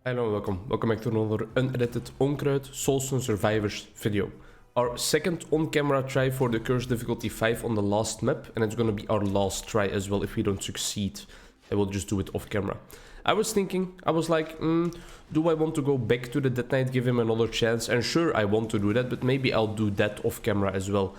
Hello and welcome back to another unedited Onkruid Soulstone Survivors video. Our second on-camera try for the curse difficulty 5 on the last map, and it's gonna be our last try as well. If we don't succeed, I will just do it off camera. I was like, do I want to go back to the Dead Knight, give him another chance? And sure, I want to do that, but maybe I'll do that off camera as well.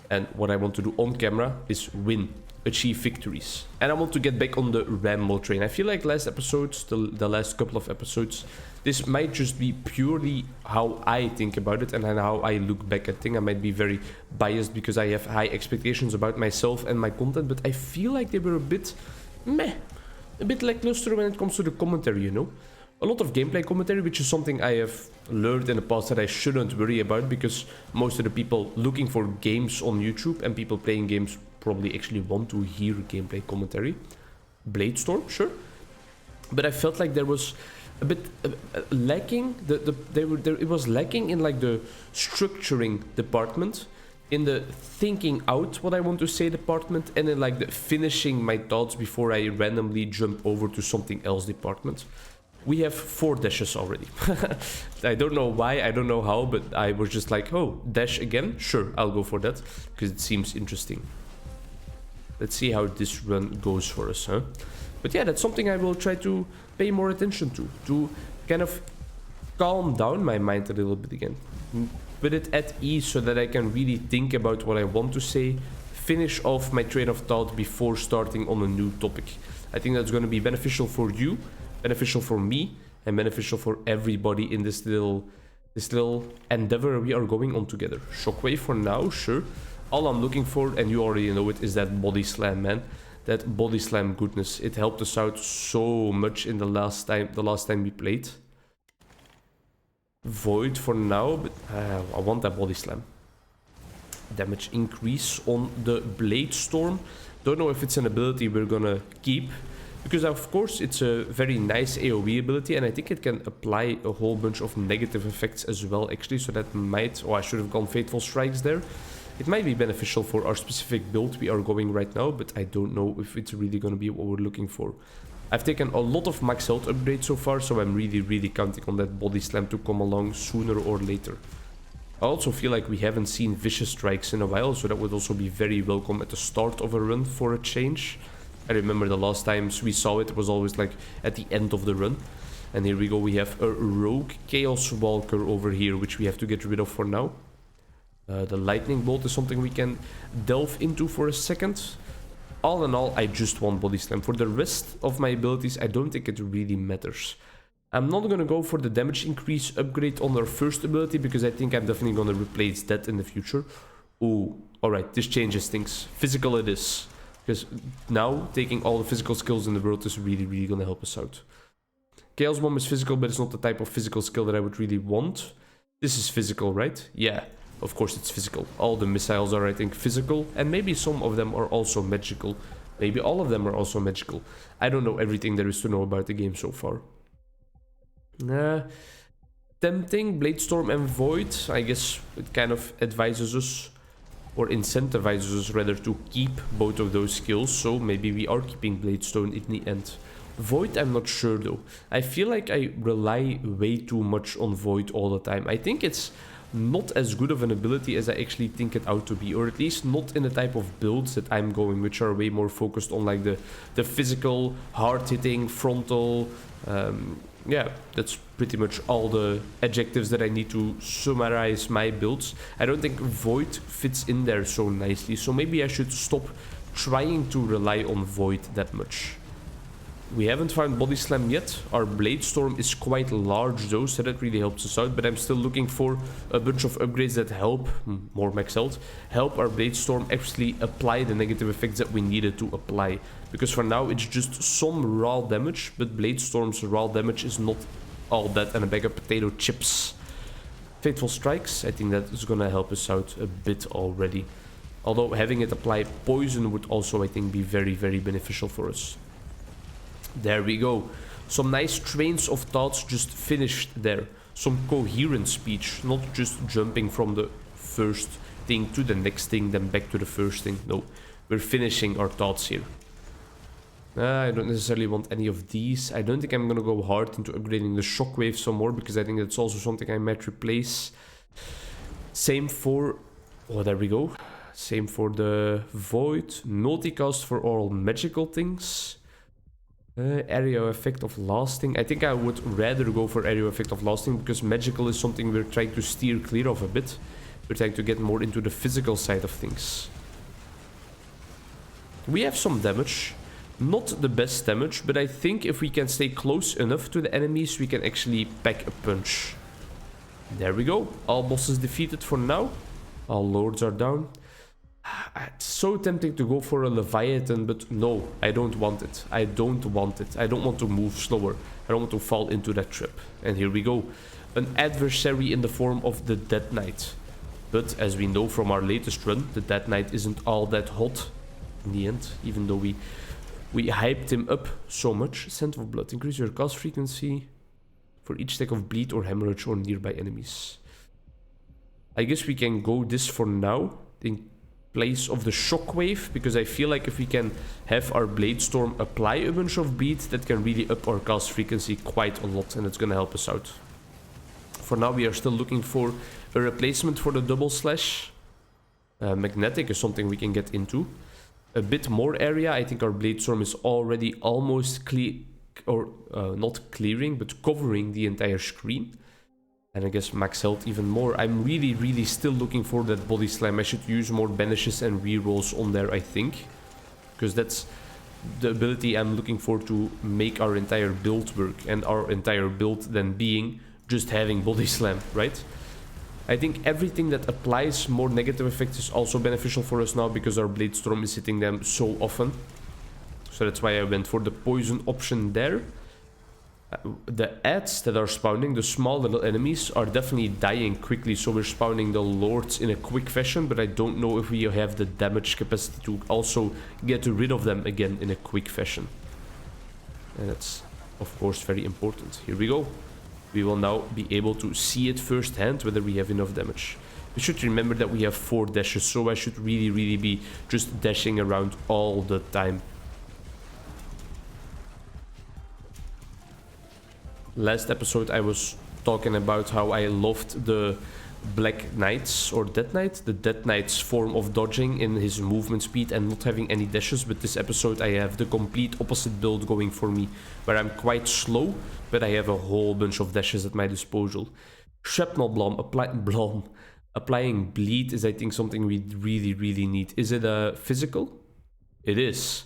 And what I want to do on camera is win, achieve victories. And I want to get back on the ramble train. I feel like last episodes, the last couple of episodes, this might just be purely how I think about it and how I look back at things. I might be very biased because I have high expectations about myself and my content, but I feel like they were a bit meh, a bit lackluster when it comes to the commentary, you know? A lot of gameplay commentary, which is something I have learned in the past that I shouldn't worry about, because most of the people looking for games on YouTube and people playing games probably actually want to hear gameplay commentary. Bladestorm, sure. But I felt like there was a bit lacking, it was lacking in like the structuring department, in the thinking out what I want to say department, and in like the finishing my thoughts before I randomly jump over to something else department. We have 4 dashes already. I don't know why, I don't know how, but I was just like, oh, dash again? Sure, I'll go for that, because it seems interesting. Let's see how this run goes for us, huh? But yeah, that's something I will try to pay more attention to kind of calm down my mind a little bit again. Put it at ease so that I can really think about what I want to say, finish off my train of thought before starting on a new topic. I think that's going to be beneficial for you, beneficial for me, and beneficial for everybody in this little endeavor we are going on together. Shockwave for now, sure. All I'm looking for, and you already know it, is that body slam, man. That body slam goodness. It helped us out so much in the last time we played. Void for now, but I want that body slam. Damage increase on the Bladestorm. Don't know if it's an ability we're gonna keep, because of course it's a very nice AoE ability, and I think it can apply a whole bunch of negative effects as well, actually, so that might... Oh, I should have gone Fateful Strikes there. It might be beneficial for our specific build we are going right now, but I don't know if it's really going to be what we're looking for. I've taken a lot of max health upgrades so far, so I'm really counting on that body slam to come along sooner or later. I also feel like we haven't seen vicious strikes in a while, so that would also be very welcome at the start of a run for a change. I remember the last times we saw it, it was always like at the end of the run. And here we go, we have a rogue Chaos Walker over here, which we have to get rid of for now. The lightning bolt is something we can delve into for a second. All in all, I just want body slam. For the rest of my abilities, I don't think it really matters. I'm not gonna go for the damage increase upgrade on our first ability, because I think I'm definitely gonna replace that in the future. Ooh, alright, this changes things. Physical it is. Because now, taking all the physical skills in the world is really gonna help us out. Chaos Bomb is physical, but it's not the type of physical skill that I would really want. This is physical, right? Yeah. Of course it's physical. All the missiles are, I think, physical, and maybe some of them are also magical. Maybe all of them are also magical. I don't know everything there is to know about the game so far. Tempting, Bladestorm and Void. I guess it kind of advises us, or incentivizes us rather, to keep both of those skills, so maybe we are keeping Bladestone in the end. Void, I'm not sure though. I feel like I rely way too much on Void all the time. I think it's not as good of an ability as I actually think it out to be, or at least not in the type of builds that I'm going, which are way more focused on like the physical, hard-hitting, frontal. Yeah, that's pretty much all the adjectives that I need to summarize my builds. I don't think Void fits in there so nicely, so maybe I should stop trying to rely on Void that much. We haven't found Body Slam yet. Our Bladestorm is quite large though, so that really helps us out. But I'm still looking for a bunch of upgrades that help, more max health, help our Bladestorm actually apply the negative effects that we needed to apply. Because for now it's just some raw damage, but Bladestorm's raw damage is not all that and a bag of potato chips. Fateful Strikes, I think that is gonna help us out a bit already. Although having it apply poison would also, I think, be very beneficial for us. There we go. Some nice trains of thoughts just finished there. Some coherent speech, not just jumping from the first thing to the next thing, then back to the first thing. No, we're finishing our thoughts here. I don't necessarily want any of these. I don't think I'm gonna go hard into upgrading the shockwave some more, because I think that's also something I might replace. Same for... oh, there we go. Same for the void. Multicast for all magical things. Area effect of lasting. I think I would rather go for area effect of lasting, because magical is something we're trying to steer clear of a bit. We're trying to get more into the physical side of things. We have some damage. Not the best damage, but I think if we can stay close enough to the enemies, we can actually pack a punch. There we go. All bosses defeated for now. All lords are down. It's so tempting to go for a Leviathan, but no, I don't want it. I don't want it. I don't want to move slower. I don't want to fall into that trap. And here we go. An adversary in the form of the Dead Knight. But as we know from our latest run, the Dead Knight isn't all that hot in the end, even though we hyped him up so much. Scent of blood. Increase your cast frequency for each stack of bleed or hemorrhage or nearby enemies. I guess we can go this for now in place of the shockwave, because I feel like if we can have our blade storm apply a bunch of bleed, that can really up our cast frequency quite a lot, and it's gonna help us out. For now, we are still looking for a replacement for the double slash. Magnetic is something we can get into. A bit more area. I think our blade storm is already almost not clearing, but covering the entire screen. And I guess max health even more. I'm really still looking for that body slam. I should use more banishes and rerolls on there, I think, because that's the ability I'm looking for to make our entire build work, and our entire build then being just having body slam, right? I think everything that applies more negative effects is also beneficial for us now, because our blade storm is hitting them so often. So that's why I went for the poison option there. The ads that are spawning, the small little enemies, are definitely dying quickly, so we're spawning the lords in a quick fashion, but I don't know if we have the damage capacity to also get rid of them again in a quick fashion. And that's, of course, very important. Here we go. We will now be able to see it firsthand whether we have enough damage. We should remember that we have 4 dashes, so I should really be just dashing around all the time. Last episode I was talking about how I loved the Black Knights or Dead Knight, the Dead Knight's form of dodging in his movement speed and not having any dashes, but this episode I have the complete opposite build going for me, where I'm quite slow, but I have a whole bunch of dashes at my disposal. Shrapnel Blom, applying bleed is I think something we really need. Is it a physical? It is.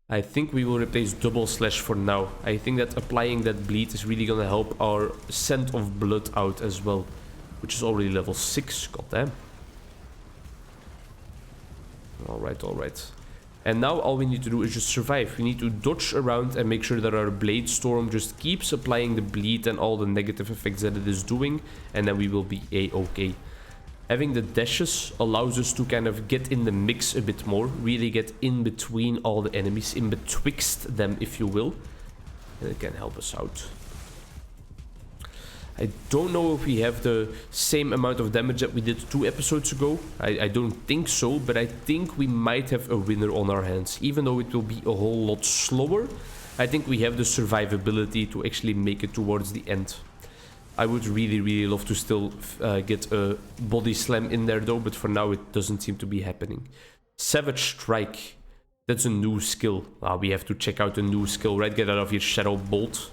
I think we will replace double slash for now. I think that applying that bleed is really gonna help our scent of blood out as well, which is already level 6, goddamn. Alright. And now all we need to do is just survive. We need to dodge around and make sure that our blade storm just keeps applying the bleed and all the negative effects that it is doing, and then we will be a-okay. Having the dashes allows us to kind of get in the mix a bit more, really get in between all the enemies, in betwixt them if you will, and it can help us out. I don't know if we have the same amount of damage that we did 2 episodes ago. I don't think so, but I think we might have a winner on our hands. Even though it will be a whole lot slower, I think we have the survivability to actually make it towards the end. I would really love to still get a body slam in there though, but for now it doesn't seem to be happening. Savage Strike. That's a new skill. We have to check out a new skill, right? Get out of here, Shadow Bolt.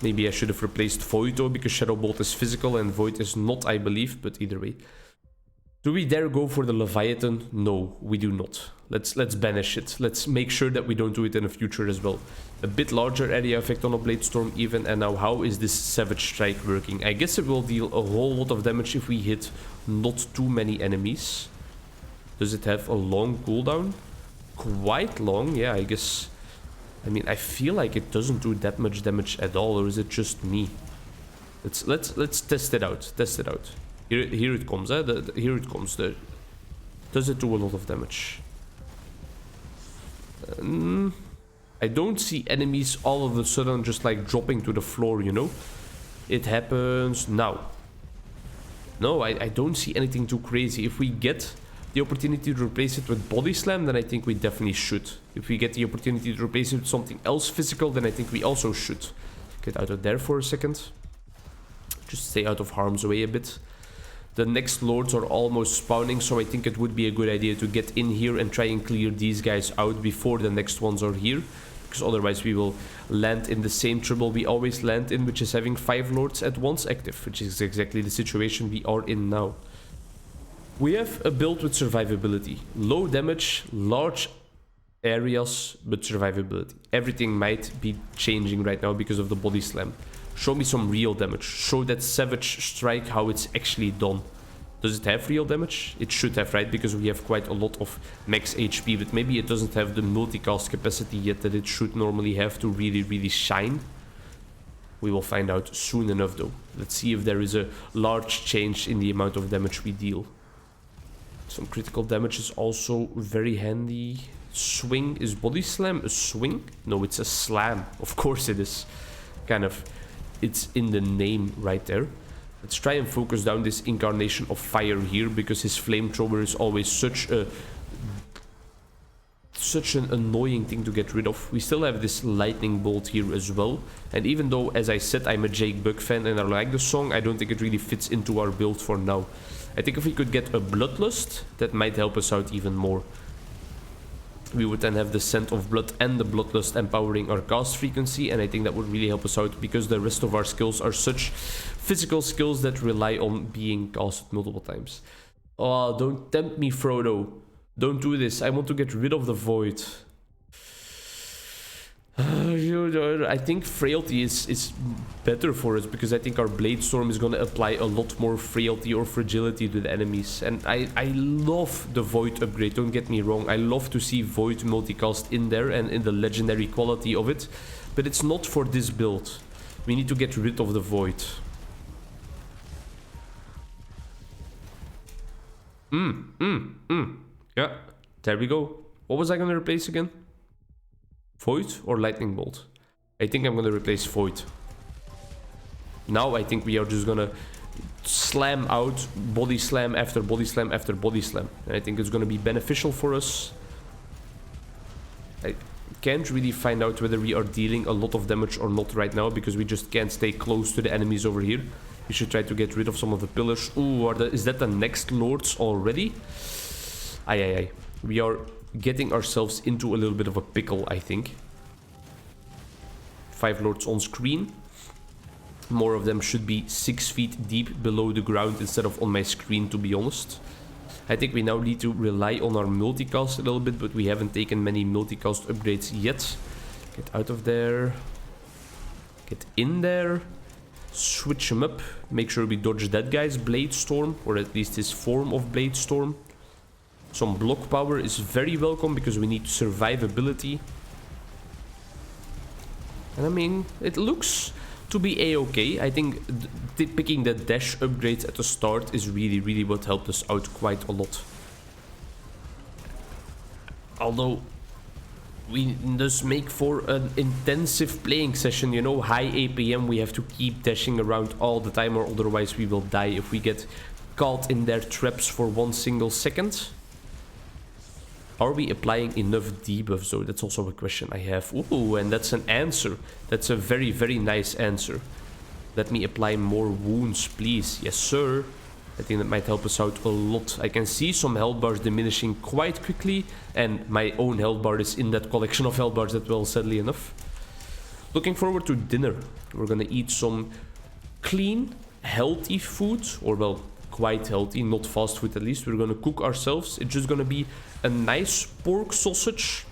Maybe I should have replaced Void though, because Shadow Bolt is physical and Void is not, I believe, but either way. Do we dare go for the Leviathan? No, we do not. Let's banish it. Let's make sure that we don't do it in the future as well. A bit larger area effect on a Blade Storm even. And now how is this Savage Strike working? I guess it will deal a whole lot of damage if we hit not too many enemies. Does it have a long cooldown? Quite long, yeah, I guess. I mean, I feel like it doesn't do that much damage at all, or is it just me? Let's test it out. Test it out. Here it comes, here it comes. Does it do a lot of damage? I don't see enemies all of a sudden just like dropping to the floor, you know? It happens now. No, I don't see anything too crazy. If we get the opportunity to replace it with body slam, then I think we definitely should. If we get the opportunity to replace it with something else physical, then I think we also should. Get out of there for a second. Just stay out of harm's way a bit. The next lords are almost spawning, so I think it would be a good idea to get in here and try and clear these guys out before the next ones are here. Because otherwise we will land in the same trouble we always land in, which is having 5 lords at once active, which is exactly the situation we are in now. We have a build with survivability. Low damage, large areas, but survivability. Everything might be changing right now because of the body slam. Show me some real damage. Show that Savage Strike how it's actually done. Does it have real damage? It should have, right? Because we have quite a lot of max HP, but maybe it doesn't have the multicast capacity yet that it should normally have to really shine. We will find out soon enough though. Let's see if there is a large change in the amount of damage we deal. Some critical damage is also very handy. Swing. Is body slam a swing? No, it's a slam. Of course it is. Kind of, it's in the name right there. Let's try and focus down this incarnation of fire here, because his flamethrower is always such an annoying thing to get rid of. We still have this lightning bolt here as well, and even though, as I said, I'm a Jake Bugg fan and I like the song, I don't think it really fits into our build for now. I think if we could get a Bloodlust, that might help us out even more. We would then have the Scent of Blood and the Bloodlust empowering our cast frequency, and I think that would really help us out, because the rest of our skills are such physical skills that rely on being casted multiple times. Oh, don't tempt me, Frodo. Don't do this. I want to get rid of the Void. I think Frailty is better for us, because I think our Blade Storm is going to apply a lot more Frailty or Fragility to the enemies. And I love the Void upgrade, don't get me wrong. I love to see Void multicast in there and in the legendary quality of it. But it's not for this build. We need to get rid of the Void. Yeah, there we go. What was I going to replace again? Void or Lightning Bolt? I think I'm gonna replace Void. Now I think we are just gonna slam out body slam after body slam after body slam. And I think it's gonna be beneficial for us. I can't really find out whether we are dealing a lot of damage or not right now, because we just can't stay close to the enemies over here. We should try to get rid of some of the pillars. Ooh, is that the next lords already? Aye. We are getting ourselves into a little bit of a pickle, I think. 5 lords on screen. More of them should be 6 feet deep below the ground instead of on my screen, to be honest. I think we now need to rely on our multicast a little bit, but we haven't taken many multicast upgrades yet. Get out of there. Get in there. Switch him up. Make sure we dodge that guy's Blade Storm, or at least his form of Blade Storm. Some block power is very welcome, because we need survivability. And I mean, it looks to be a-okay. I think picking the dash upgrades at the start is really what helped us out quite a lot. Although we just make for an intensive playing session, you know, high APM, we have to keep dashing around all the time, or otherwise we will die if we get caught in their traps for 1 single second. Are we applying enough debuffs though? That's also a question I have. Ooh, and that's an answer. That's a very nice answer. Let me apply more wounds, please. Yes, sir. I think that might help us out a lot. I can see some health bars diminishing quite quickly, and my own health bar is in that collection of health bars as well, sadly enough. Looking forward to dinner. We're gonna eat some clean, healthy food, or well, quite healthy, not fast food at least. We're gonna cook ourselves. It's just gonna be a nice pork sausage,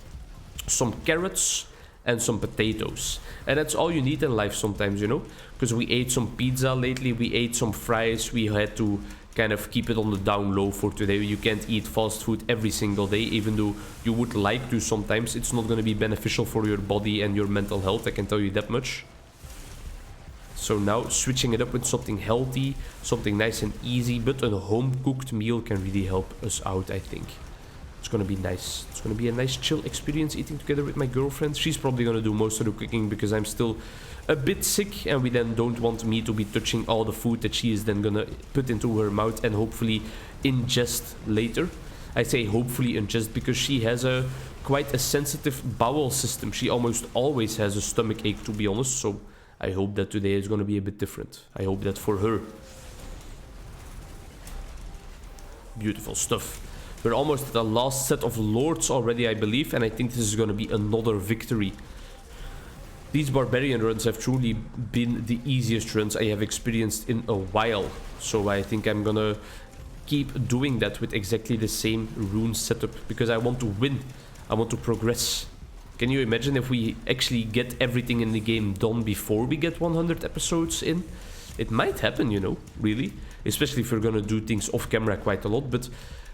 some carrots, and some potatoes. And that's all you need in life sometimes, you know? Because we ate some pizza lately, we ate some fries, we had to kind of keep it on the down low for today. You can't eat fast food every single day, even though you would like to sometimes. It's not gonna be beneficial for your body and your mental health, I can tell you that much. So now switching it up with something healthy, something nice and easy, but a home-cooked meal can really help us out, I think. It's gonna be nice. It's gonna be a nice chill experience eating together with my girlfriend. She's probably gonna do most of the cooking because I'm still a bit sick, and we then don't want me to be touching all the food that she is then gonna put into her mouth and hopefully ingest later. I say hopefully in jest because she has quite a sensitive bowel system. She almost always has a stomach ache, to be honest, so I hope that today is going to be a bit different. I hope that for her. Beautiful stuff. We're almost at the last set of lords already, I believe, and I think this is going to be another victory. These barbarian runs have truly been the easiest runs I have experienced in a while, so I think I'm gonna keep doing that with exactly the same rune setup, because I want to win, I want to progress. Can you imagine if we actually get everything in the game done before we get 100 episodes in? It might happen, you know, really, especially if we're gonna do things off camera quite a lot, but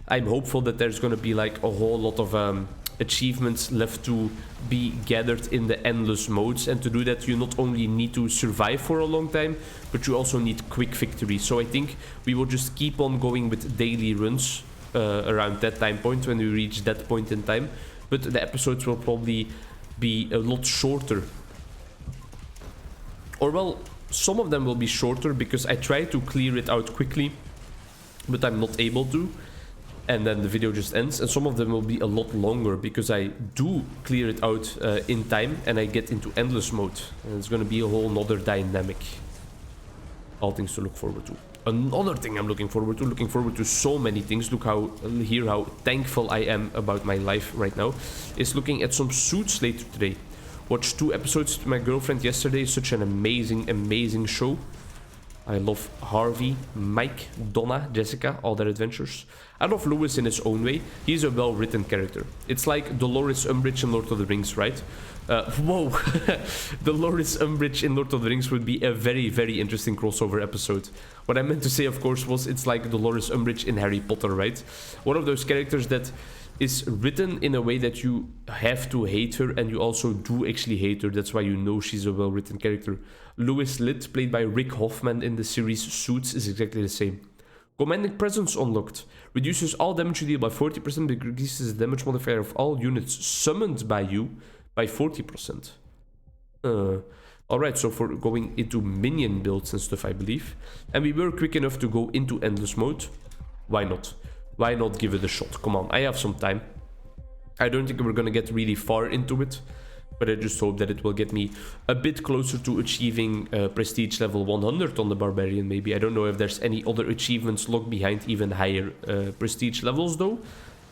I'm hopeful that there's gonna be like a whole lot of achievements left to be gathered in the endless modes, and to do that you not only need to survive for a long time, but you also need quick victory. So I think we will just keep on going with daily runs around that time point, when we reach that point in time, but the episodes will probably be a lot shorter, or well, some of them will be shorter because I try to clear it out quickly, but I'm not able to, and then the video just ends. And some of them will be a lot longer because I do clear it out in time and I get into endless mode, and it's gonna be a whole nother dynamic. All things to look forward to. Another thing I'm looking forward to so many things. Look how thankful I am about my life right now, is looking at some Suits later today. Watched 2 episodes with my girlfriend yesterday. Such an amazing show. I love Harvey, Mike, Donna, Jessica, all their adventures. I love Lewis in his own way. He's a well-written character. It's like Dolores Umbridge in Lord of the Rings, right? Whoa! Dolores Umbridge in Lord of the Rings would be a very interesting crossover episode. What I meant to say, of course, was it's like Dolores Umbridge in Harry Potter, right? One of those characters that is written in a way that you have to hate her, and you also do actually hate her. That's why you know she's a well-written character. Lewis Litt, played by Rick Hoffman in the series Suits, is exactly the same. Commanding Presence unlocked. Reduces all damage you deal by 40%, but increases the damage modifier of all units summoned by you by 40%. Alright, so for going into minion builds and stuff, I believe. And we were quick enough to go into endless mode. Why not? Why not give it a shot? Come on, I have some time. I don't think we're gonna get really far into it, but I just hope that it will get me a bit closer to achieving prestige level 100 on the Barbarian, maybe. I don't know if there's any other achievements locked behind even higher prestige levels though,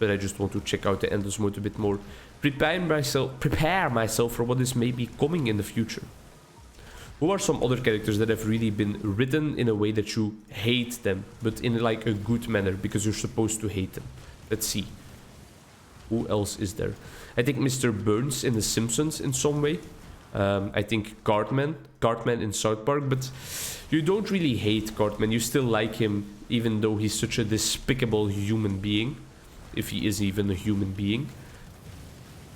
but I just want to check out the endless mode a bit more. Prepare myself for what is maybe coming in the future. Who are some other characters that have really been written in a way that you hate them, but in like a good manner, because you're supposed to hate them? Let's see. Who else is there? I think Mr. Burns in The Simpsons in some way. I think Cartman in South Park, but you don't really hate Cartman. You still like him, even though he's such a despicable human being, if he is even a human being.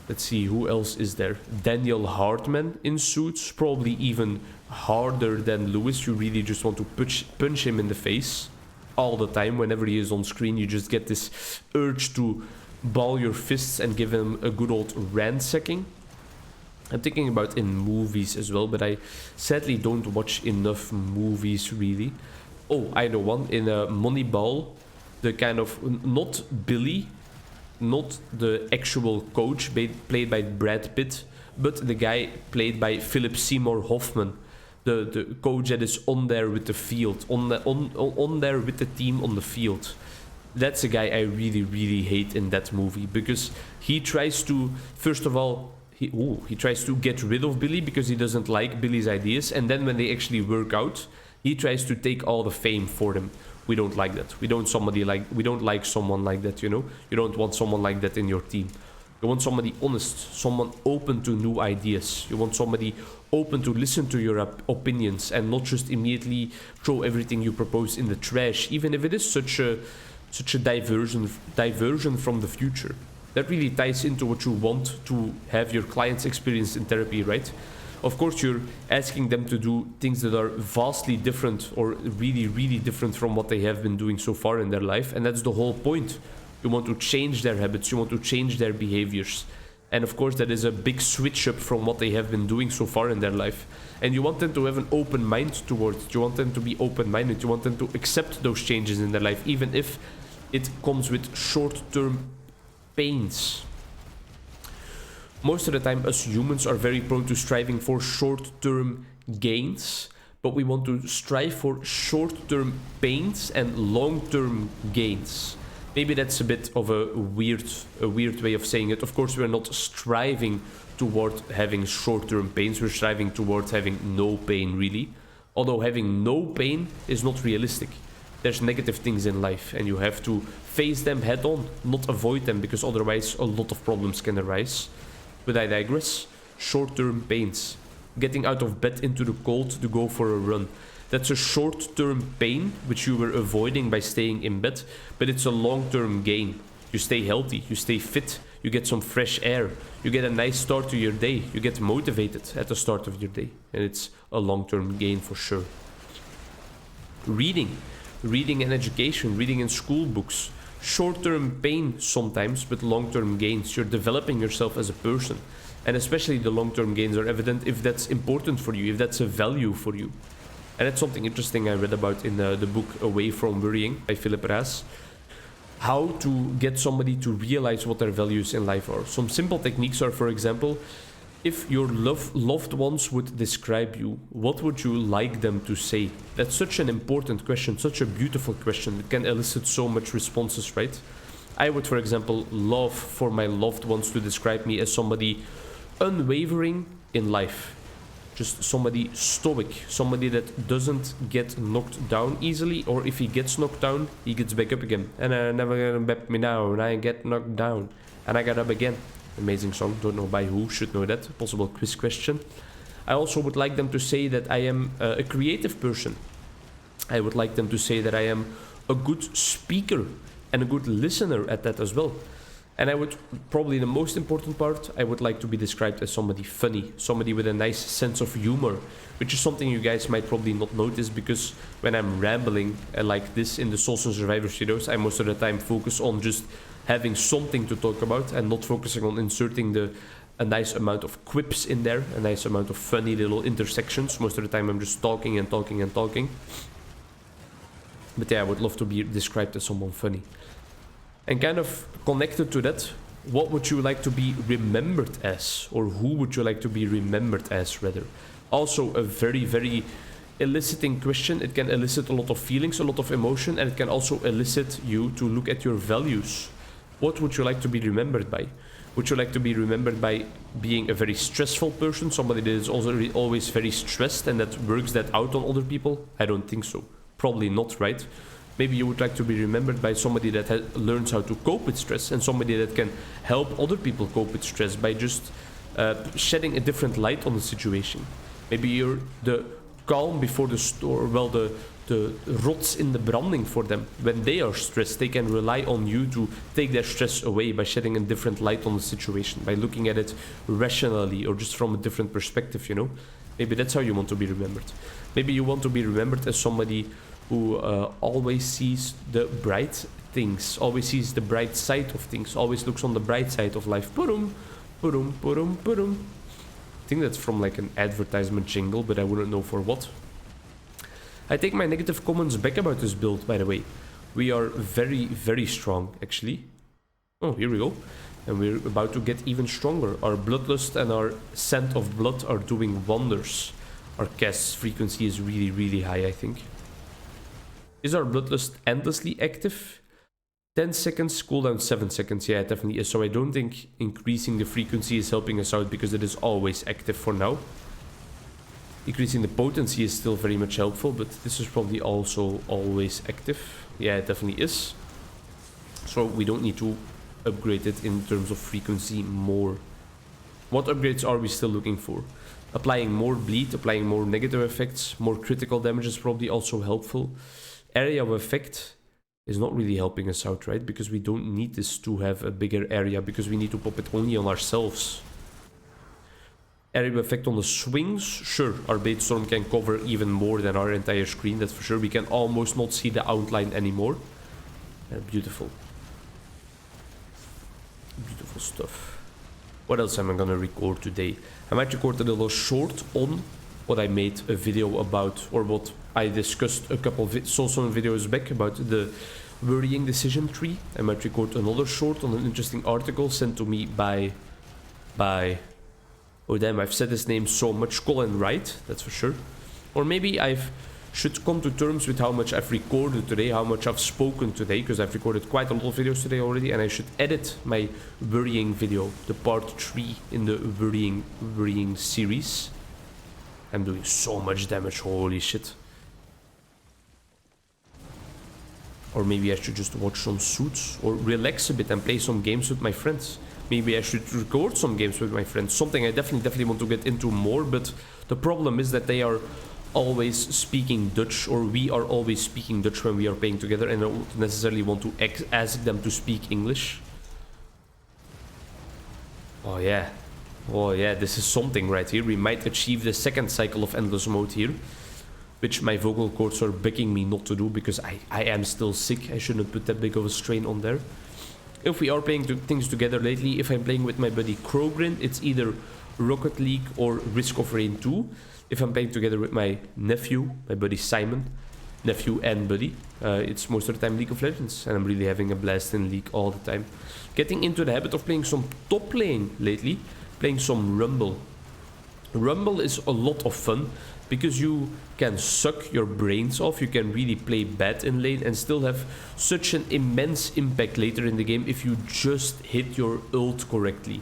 Let's see, who else is there? Daniel Hartman in Suits, probably even harder than Lewis. You really just want to punch him in the face all the time. Whenever he is on screen, you just get this urge to ball your fists and give him a good old ransacking. I'm thinking about in movies as well, but I sadly don't watch enough movies really. Oh, I know one. In Moneyball, the kind of, not Billy, not the actual coach played by Brad Pitt, but the guy played by Philip Seymour Hoffman, the coach that is on there with the field, on there with the team on the field. That's a guy I really hate in that movie, because he tries to, first of all, he tries to get rid of Billy because he doesn't like Billy's ideas, and then when they actually work out, he tries to take all the fame for them. We don't like that. We don't like someone like that, you know? You don't want someone like that in your team. You want somebody honest, someone open to new ideas. You want somebody open to listen to your opinions and not just immediately throw everything you propose in the trash, even if it is such a diversion from the future. That really ties into what you want to have your clients experience in therapy, right? Of course, you're asking them to do things that are vastly different, or really different from what they have been doing so far in their life, and that's the whole point. You want to change their habits, you want to change their behaviors, and of course that is a big switch up from what they have been doing so far in their life, and you want them to have an open mind towards it. You want them to be open-minded, you want them to accept those changes in their life, even if it comes with short-term pains. Most of the time, us humans are very prone to striving for short-term gains, but we want to strive for short-term pains and long-term gains. Maybe that's a bit of a weird way of saying it. Of course, we're not striving toward having short-term pains. We're striving towards having no pain, really. Although having no pain is not realistic. There's negative things in life, and you have to face them head on, not avoid them, because otherwise a lot of problems can arise. But I digress. Short-term pains. Getting out of bed into the cold to go for a run. That's a short-term pain, which you were avoiding by staying in bed, but it's a long-term gain. You stay healthy, you stay fit, you get some fresh air, you get a nice start to your day, you get motivated at the start of your day, and it's a long-term gain for sure. Reading and education, reading in school books. Short-term pain sometimes, but long-term gains. You're developing yourself as a person, and especially the long-term gains are evident if that's important for you, if that's a value for you. And that's something interesting I read about in the book Away From Worrying by Philip Raz. How to get somebody to realize what their values in life are. Some simple techniques are, for example, if your loved ones would describe you, what would you like them to say? That's such an important question, such a beautiful question. It can elicit so much responses, right? I would, for example, love for my loved ones to describe me as somebody unwavering in life. Just somebody stoic, somebody that doesn't get knocked down easily, or if he gets knocked down, he gets back up again. And I never gonna back me now, and I get knocked down, and I got up again. Amazing song, don't know by who, should know that, possible quiz question. I also would like them to say that I am a creative person. I would like them to say that I am a good speaker and a good listener at that as well. And I would, probably the most important part, I would like to be described as somebody funny, somebody with a nice sense of humor, which is something you guys might probably not notice, because when I'm rambling like this in the Soulstone Survivors videos, I most of the time focus on just having something to talk about and not focusing on inserting a nice amount of quips in there, a nice amount of funny little intersections. Most of the time I'm just talking and talking and talking. But yeah, I would love to be described as someone funny. And kind of connected to that, what would you like to be remembered as? Or who would you like to be remembered as, rather? Also a very, very eliciting question. It can elicit a lot of feelings, a lot of emotion, and it can also elicit you to look at your values. What would you like to be remembered by? Would you like to be remembered by being a very stressful person? Somebody that is also always very stressed and that works that out on other people? I don't think so. Probably not, right? Maybe you would like to be remembered by somebody that learns how to cope with stress, and somebody that can help other people cope with stress by just shedding a different light on the situation. Maybe you're the calm before the storm, well, the rots in the branding for them. When they are stressed, they can rely on you to take their stress away by shedding a different light on the situation, by looking at it rationally or just from a different perspective, you know? Maybe that's how you want to be remembered. Maybe you want to be remembered as somebody who always sees the bright things, always sees the bright side of things, always looks on the bright side of life. Purum, purum, purum, purum. I think that's from like an advertisement jingle, but I wouldn't know for what. I take my negative comments back about this build, by the way. We are very, very strong, actually. Oh, here we go. And we're about to get even stronger. Our bloodlust and our scent of blood are doing wonders. Our cast frequency is really, really high, I think. Is our bloodlust endlessly active? 10 seconds, cooldown 7 seconds. Yeah, it definitely is. So I don't think increasing the frequency is helping us out, because it is always active for now. Increasing the potency is still very much helpful, but this is probably also always active. Yeah, it definitely is. So we don't need to upgrade it in terms of frequency more. What upgrades are we still looking for? Applying more bleed, applying more negative effects, more critical damage is probably also helpful. Area of effect is not really helping us out, right? Because we don't need this to have a bigger area, because we need to pop it only on ourselves. Area of effect on the swings, sure, our bait storm can cover even more than our entire screen, that's for sure. We can almost not see the outline anymore. Beautiful. Beautiful stuff. What else am I gonna record today? I might record a little short on what I made a video about, or what I discussed a couple of Soulstone videos back about, the worrying decision tree. I might record another short on an interesting article sent to me by oh damn, I've said his name so much, Colin Wright, that's for sure. Or maybe I should come to terms with how much I've recorded today, how much I've spoken today, because I've recorded quite a lot of videos today already, and I should edit my worrying video, the part 3 in the worrying series. I'm doing so much damage, holy shit. Or maybe I should just watch some suits, or relax a bit and play some games with my friends. Maybe I should record some games with my friends, something I definitely want to get into more, but the problem is that they are always speaking Dutch, or we are always speaking Dutch when we are playing together, and I don't necessarily want to ask them to speak English. Oh yeah, this is something right here. We might achieve the second cycle of endless mode here, which my vocal cords are begging me not to do because I am still sick. I shouldn't put that big of a strain on there. If we are playing things together lately, if I'm playing with my buddy Krogrin, it's either Rocket League or Risk of Rain 2. If I'm playing together with my nephew, my buddy Simon, nephew and buddy, it's most of the time League of Legends, and I'm really having a blast in League all the time. Getting into the habit of playing some top lane lately, playing some Rumble. Rumble is a lot of fun because you can suck your brains off, you can really play bad in lane and still have such an immense impact later in the game if you just hit your ult correctly.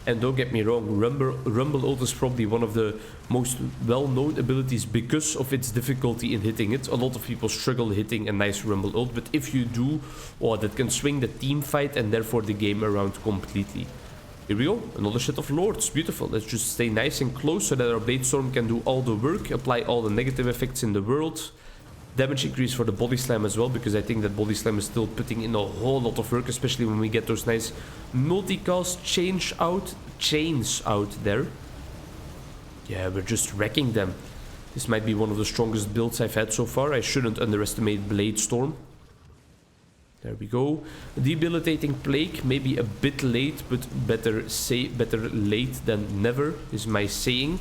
And don't get me wrong, Rumble ult is probably one of the most well-known abilities because of its difficulty in hitting it. A lot of people struggle hitting a nice Rumble ult, but if you do, oh, that can swing the team fight and therefore the game around completely. Here we go, another set of lords, beautiful. Let's just stay nice and close so that our Blade Storm can do all the work, apply all the negative effects in the world. Damage increase for the body slam as well, because I think that body slam is still putting in a whole lot of work, especially when we get those nice multicast chains out there. Yeah, we're just wrecking them. This might be one of the strongest builds I've had so far. I shouldn't underestimate Blade Storm. There we go. Debilitating Plague, maybe a bit late, but better late than never is my saying.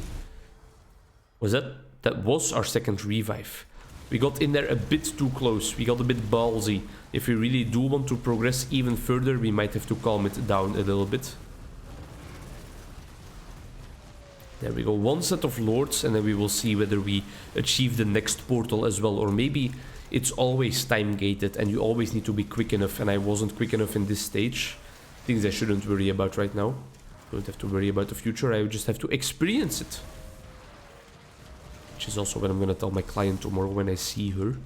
That was our second revive. We got in there a bit too close. We got a bit ballsy. If we really do want to progress even further, we might have to calm it down a little bit. There we go. One set of lords, and then we will see whether we achieve the next portal as well. Or maybe it's always time gated and you always need to be quick enough, and I wasn't quick enough in this stage. Things I shouldn't worry about right now. Don't have to worry about the future. I just have to experience it. Which is also what I'm gonna tell my client tomorrow when I see her.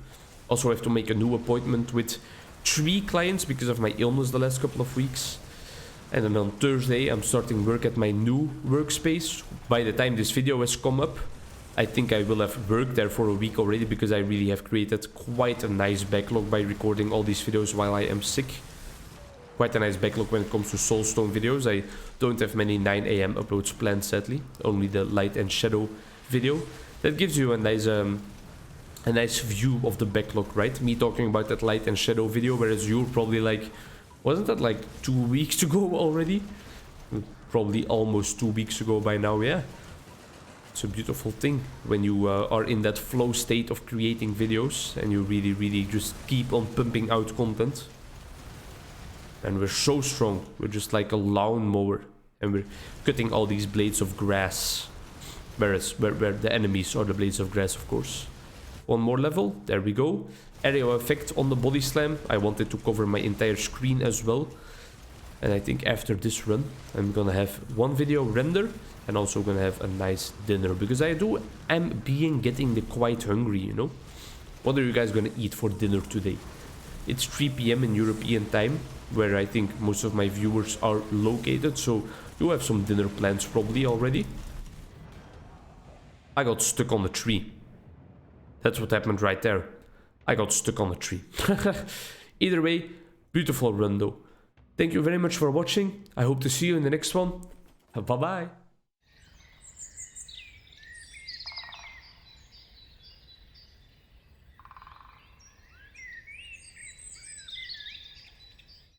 Also, I have to make a new appointment with 3 clients because of my illness the last couple of weeks. And then on Thursday, I'm starting work at my new workspace. By the time this video has come up, I think I will have worked there for a week already, because I really have created quite a nice backlog by recording all these videos while I am sick. Quite a nice backlog when it comes to Soulstone videos. I don't have many 9 AM uploads planned, sadly. Only the light and shadow video. That gives you a nice view of the backlog, right? Me talking about that light and shadow video, whereas you're probably like, wasn't that like 2 weeks ago already? Probably almost 2 weeks ago by now, yeah. It's a beautiful thing when you are in that flow state of creating videos and you really just keep on pumping out content. And we're so strong. We're just like a lawnmower, and we're cutting all these blades of grass. Where the enemies are the blades of grass, of course. One more level, there we go. Area effect on the body slam. I wanted to cover my entire screen as well. And I think after this run, I'm gonna have one video render and also gonna have a nice dinner, because I'm getting quite hungry, you know. What are you guys gonna eat for dinner today? It's 3 PM in European time, where I think most of my viewers are located, so you have some dinner plans probably already. I got stuck on the tree. That's what happened right there. I got stuck on a tree. Either way, beautiful run though. Thank you very much for watching. I hope to see you in the next one. Bye bye.